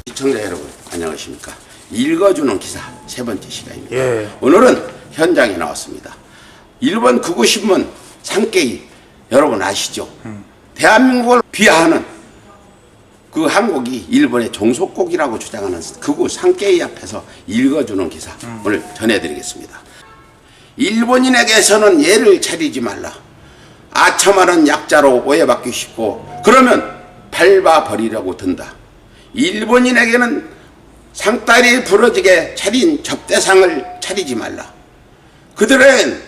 시청자 여러분 안녕하십니까. 읽어주는 기사 세 번째 시간입니다. 예. 오늘은 현장에 나왔습니다. 일본 극우신문 산케이 여러분 아시죠? 대한민국을 비하하는 그 한국이 일본의 종속국이라고 주장하는 극우 산케이 앞에서 읽어주는 기사 오늘 전해드리겠습니다. 일본인에게서는 예를 차리지 말라. 아첨하는 약자로 오해받기 쉽고 그러면 밟아버리려고 든다. 일본인에게는 상다리 부러지게 차린 접대상을 차리지 말라. 그들은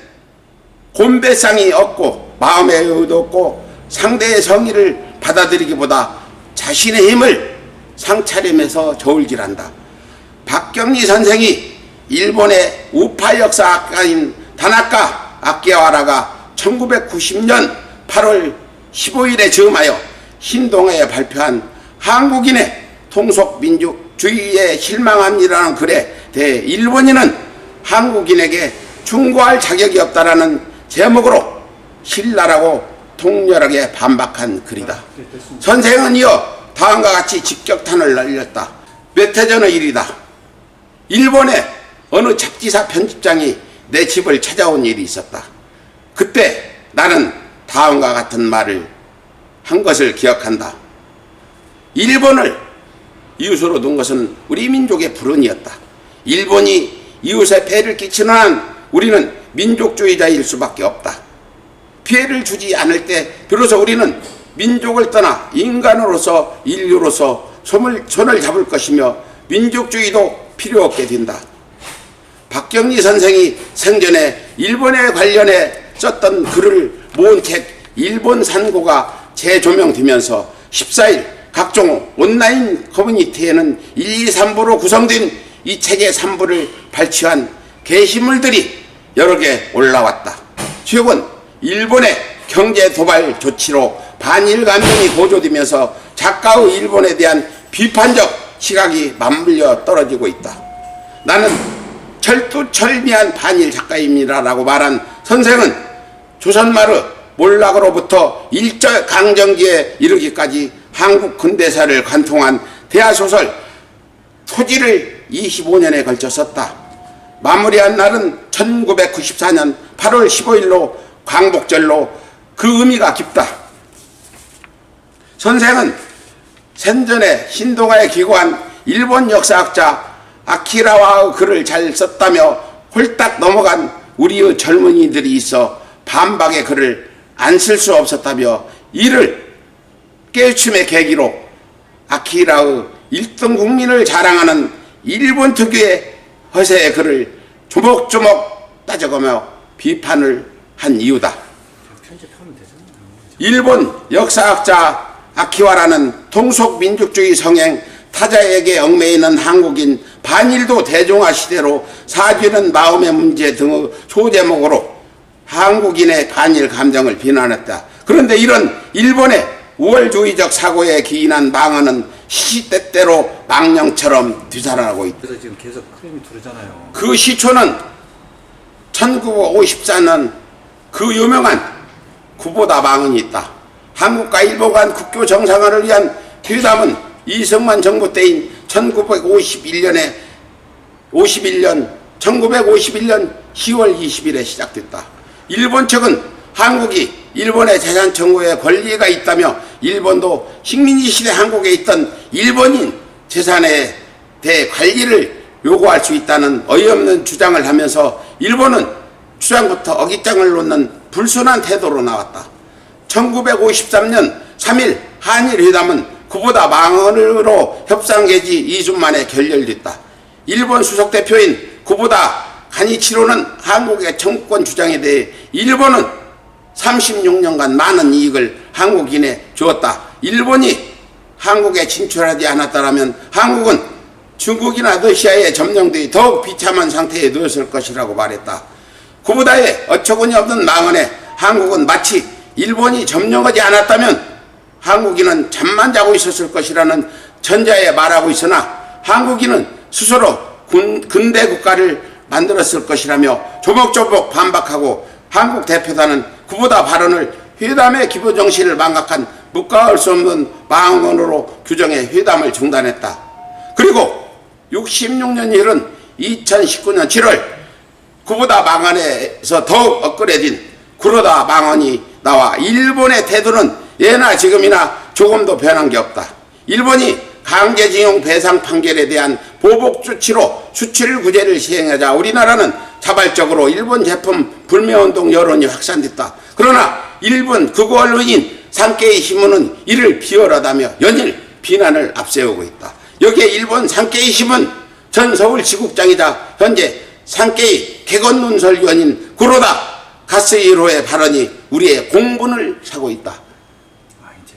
곤배상이 없고 마음의 여유도 없고 상대의 성의를 받아들이기보다 자신의 힘을 상차림에서 저울질한다. 박경리 선생이 일본의 우파 역사학가인 다나카 아키하와라가 1990년 8월 15일에 즈음하여 신동아에 발표한 한국인의 통속민주주의에 실망합니다라는 글에 대해 일본인은 한국인에게 충고할 자격이 없다라는 제목으로 신랄하고 통렬하게 반박한 글이다. 선생은 이어 다음과 같이 직격탄을 날렸다. 몇 해 전의 일이다. 일본의 어느 잡지사 편집장이 내 집을 찾아온 일이 있었다. 그때 나는 다음과 같은 말을 한 것을 기억한다. 일본을 이웃으로 둔 것은 우리 민족의 불운이었다. 일본이 이웃에 폐해를 끼치는 한 우리는 민족주의자일 수밖에 없다. 피해를 주지 않을 때 비로소 우리는 민족을 떠나 인간으로서 인류로서 손을 잡을 것이며 민족주의도 필요 없게 된다. 박경리 선생이 생전에 일본에 관련해 썼던 글을 모은 책 일본 산고가 재조명되면서 14일 각종 온라인 커뮤니티에는 1, 2, 3부로 구성된 이 책의 3부를 발췌한 게시물들이 여러 개 올라왔다. 최근 일본의 경제 도발 조치로 반일 감정이 고조되면서 작가의 일본에 대한 비판적 시각이 맞물려 떨어지고 있다. 나는 철두철미한 반일 작가입니다라고 말한 선생은 조선마르 몰락으로부터 일제강점기에 이르기까지 한국 근대사를 관통한 대하소설 토지를 25년에 걸쳐 썼다. 마무리한 날은 1994년 8월 15일로 광복절로 그 의미가 깊다. 선생은 생전에 신동아에 기고한 일본 역사학자 아키라와의 글을 잘 썼다며 홀딱 넘어간 우리의 젊은이들이 있어 반박의 글을 안 쓸 수 없었다며 이를 깨우침의 계기로 아키라의 1등 국민을 자랑하는 일본 특유의 허세의 글을 조목조목 따져가며 비판을 한 이유다. 일본 역사학자 아키와라는 통속민족주의 성행 타자에게 얽매이는 한국인 반일도 대중화 시대로 사죄는 마음의 문제 등의 소제목으로 한국인의 반일 감정을 비난했다. 그런데 이런 일본의 우월주의적 사고에 기인한 망언은 시시때때로 망령처럼 되살아나고 있다. 그래서 지금 계속 흐름이 두르잖아요. 그 시초는 1954년 그 유명한 구보다 망언이 있다. 한국과 일본 간 국교 정상화를 위한 회담은 이승만 정부 때인 1951년 10월 20일에 시작됐다. 일본 측은 한국이 일본의 재산 청구에 권리가 있다며 일본도 식민지 시대 한국에 있던 일본인 재산에 대해 관리를 요구할 수 있다는 어이없는 주장을 하면서 일본은 주장부터 어깃장을 놓는 불순한 태도로 나왔다. 1953년 3일 한일회담은 그보다 망언으로 협상 개시 2주 만에 결렬됐다. 일본 수석대표인 그보다 가니치로는 한국의 청구권 주장에 대해 일본은 36년간 많은 이익을 한국인에 주었다. 일본이 한국에 진출하지 않았다면 한국은 중국이나 러시아에 점령돼 더욱 비참한 상태에 놓였을 것이라고 말했다. 그보다의 어처구니 없는 망언에 한국은 마치 일본이 점령하지 않았다면 한국인은 잠만 자고 있었을 것이라는 전자에 말하고 있으나 한국인은 스스로 근대 국가를 만들었을 것이라며 조목조목 반박하고 한국 대표단은 그보다 발언을 회담의 기본 정신을 망각한 묵과할 수 없는 망언으로 규정해 회담을 중단했다. 그리고 66년이 흐른 2019년 7월 그보다 망언에서 더욱 엇그레진 구로다 망언이 나와 일본의 태도는 예나 지금이나 조금도 변한 게 없다. 일본이 강제징용 배상 판결에 대한 보복 조치로 수출 구제를 시행하자 우리나라는 자발적으로 일본 제품 불매운동 여론이 확산됐다. 그러나 일본 극우 언론인 산케이 신문은 이를 비열하다며 연일 비난을 앞세우고 있다. 여기에 일본 산케이 신문 전 서울지국장이자 현재 산케이 개건논설위원인 구로다 가스히로의 발언이 우리의 공분을 사고 있다.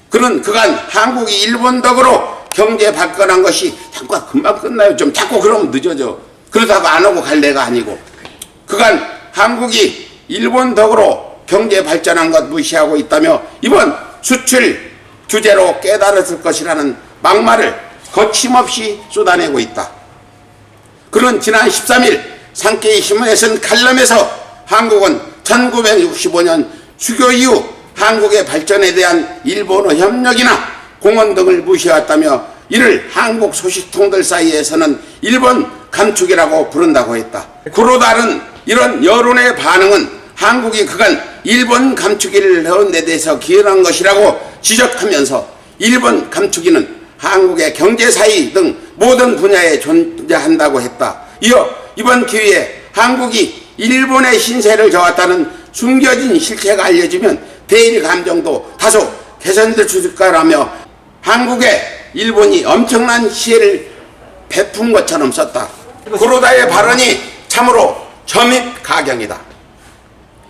그는 그간 한국이 일본 덕으로 경제 발전한 것이 잠깐 금방 끝나요. 좀 자꾸 그러면 늦어져. 그러다가 안 오고 갈 내가 아니고. 그간 한국이 일본 덕으로 경제 발전한 것 무시하고 있다며 이번 수출 규제로 깨달았을 것이라는 막말을 거침없이 쏟아내고 있다. 그는 지난 13일 산케이 신문에 쓴 칼럼에서 한국은 1965년 수교 이후 한국의 발전에 대한 일본의 협력이나 공헌 등을 무시했다며 이를 한국 소식통들 사이에서는 일본 감축이라고 부른다고 했다. 구로다는 이런 여론의 반응은 한국이 그간 일본 감축이를 해온 데 대해서 기여한 것이라고 지적하면서 일본 감축이는 한국의 경제 사이 등 모든 분야에 존재한다고 했다. 이어 이번 기회에 한국이 일본의 신세를 져왔다는 숨겨진 실체가 알려지면 대일 감정도 다소 개선될 수 있을 거라며 한국에 일본이 엄청난 시혜를 베푼 것처럼 썼다. 구로다의 발언이 참으로 점입가경이다.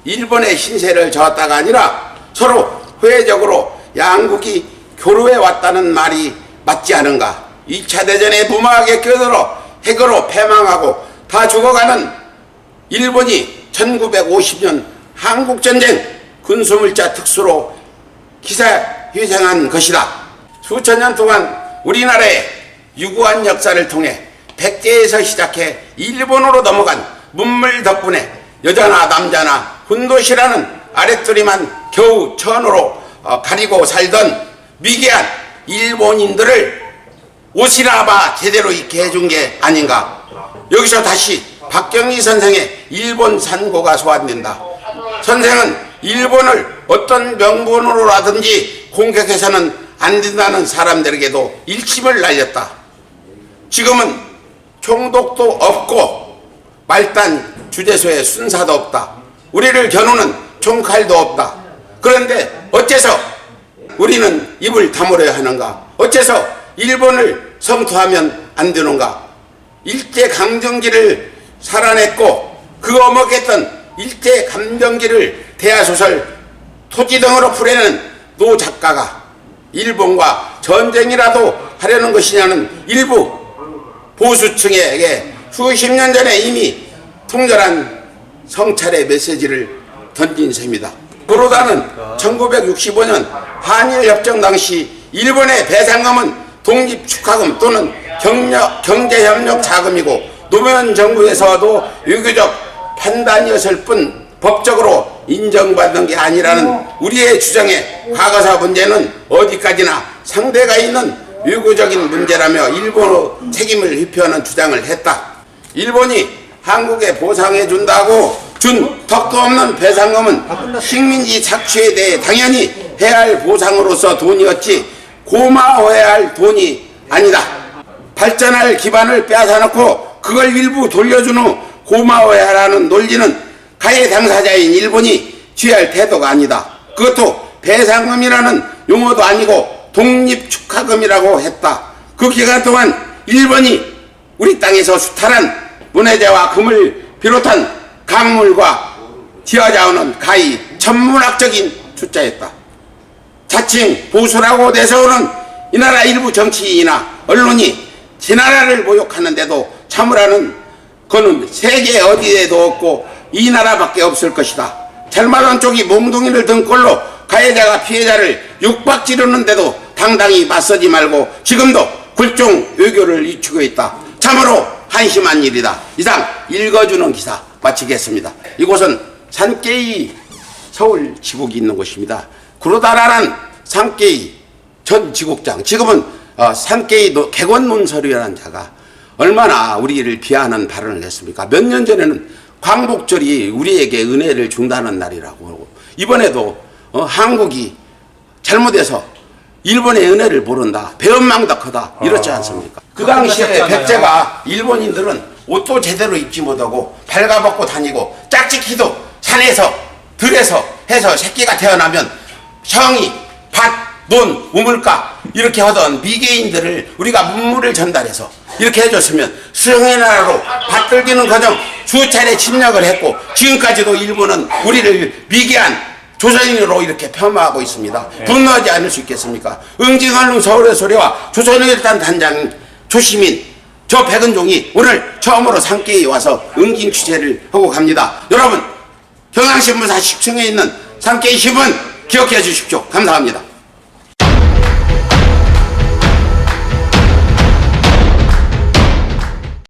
일본의 신세를 져왔다가 아니라 서로 회적으로 양국이 교류해 왔다는 말이 맞지 않은가. 2차 대전에 무모하게 껴들어 핵으로 패망하고 다 죽어가는 일본이 1950년 한국전쟁 군수물자 특수로 기사회생한 것이다. 수천 년 동안 우리나라의 유구한 역사를 통해 백제에서 시작해 일본으로 넘어간 문물 덕분에 여자나 남자나 훈도시라는 아랫도리만 겨우 천으로 가리고 살던 미개한 일본인들을 옷이나 봐 제대로 입게 해준 게 아닌가. 여기서 다시 박경희 선생의 일본 산고가 소환된다. 선생은 일본을 어떤 명분으로라든지 공격해서는 안 된다는 사람들에게도 일침을 날렸다. 지금은 총독도 없고 말단 주재소에 순사도 없다. 우리를 겨누는 총칼도 없다. 그런데 어째서 우리는 입을 다물어야 하는가? 어째서 일본을 성토하면 안 되는가? 일제강점기를 살아냈고 그 어먹했던 일제강점기를 대하소설 토지 등으로 풀어내는 노 작가가 일본과 전쟁이라도 하려는 것이냐는 일부 보수층에게 수십 년 전에 이미 통절한 성찰의 메시지를 던진 셈이다. 구로다는 1965년 한일협정 당시 일본의 배상금은 독립축하금 또는 경제협력 자금이고 노무현 정부에서도 외교적 판단이었을 뿐 법적으로 인정받는 게 아니라는 우리의 주장에 과거사 문제는 어디까지나 상대가 있는 외교적인 문제라며 일본의 책임을 회피하는 주장을 했다. 일본이 한국에 보상해준다고 준 턱도 없는 배상금은 식민지 착취에 대해 당연히 해야 할 보상으로서 돈이었지 고마워해야 할 돈이 아니다. 발전할 기반을 빼앗아놓고 그걸 일부 돌려준 후 고마워해야 하는 논리는 가해 당사자인 일본이 취할 태도가 아니다. 그것도 배상금이라는 용어도 아니고 독립축하금이라고 했다. 그 기간 동안 일본이 우리 땅에서 수탈한 문해재와 금을 비롯한 강물과 지하자원은 가히 천문학적인 숫자였다. 자칭 보수라고 내세우는 이 나라 일부 정치인이나 언론이 제 나라를 모욕하는데도 참으라는 그는 세계 어디에도 없고 이 나라밖에 없을 것이다. 잘못한 쪽이 몽둥이를 든 꼴로 가해자가 피해자를 육박지르는데도 당당히 맞서지 말고 지금도 굴종 외교를 이추고 있다. 참으로 한심한 일이다. 이상 읽어주는 기사 마치겠습니다. 이곳은 산케이 서울 지국이 있는 곳입니다. 구로다라란 산케이 전 지국장, 지금은 산케이 객원 논설이라는 자가 얼마나 우리를 비하하는 발언을 했습니까? 몇 년 전에는 광복절이 우리에게 은혜를 준다는 날이라고, 이번에도 한국이 잘못해서 일본의 은혜를 모른다, 배은망덕하다 이렇지 않습니까? 그 당시에 백제가 일본인들은 옷도 제대로 입지 못하고 발가벗고 다니고 짝짓기도 산에서 들에서 해서 새끼가 태어나면 성이 밭, 논, 우물가 이렇게 하던 미개인들을 우리가 문물을 전달해서 이렇게 해줬으면 수령의 나라로 받들기는커녕 수차례 침략을 했고 지금까지도 일본은 우리를 미개한 조선인으로 이렇게 폄하하고 있습니다. 분노하지 않을 수 있겠습니까? 응징얼릉 서울의 소리와 조선일단 단장 조시민 저 백은종이 오늘 처음으로 산케에 와서 응징 취재를 하고 갑니다. 여러분 경향신문사 10층에 있는 산케이 신문 기억해 주십시오. 감사합니다.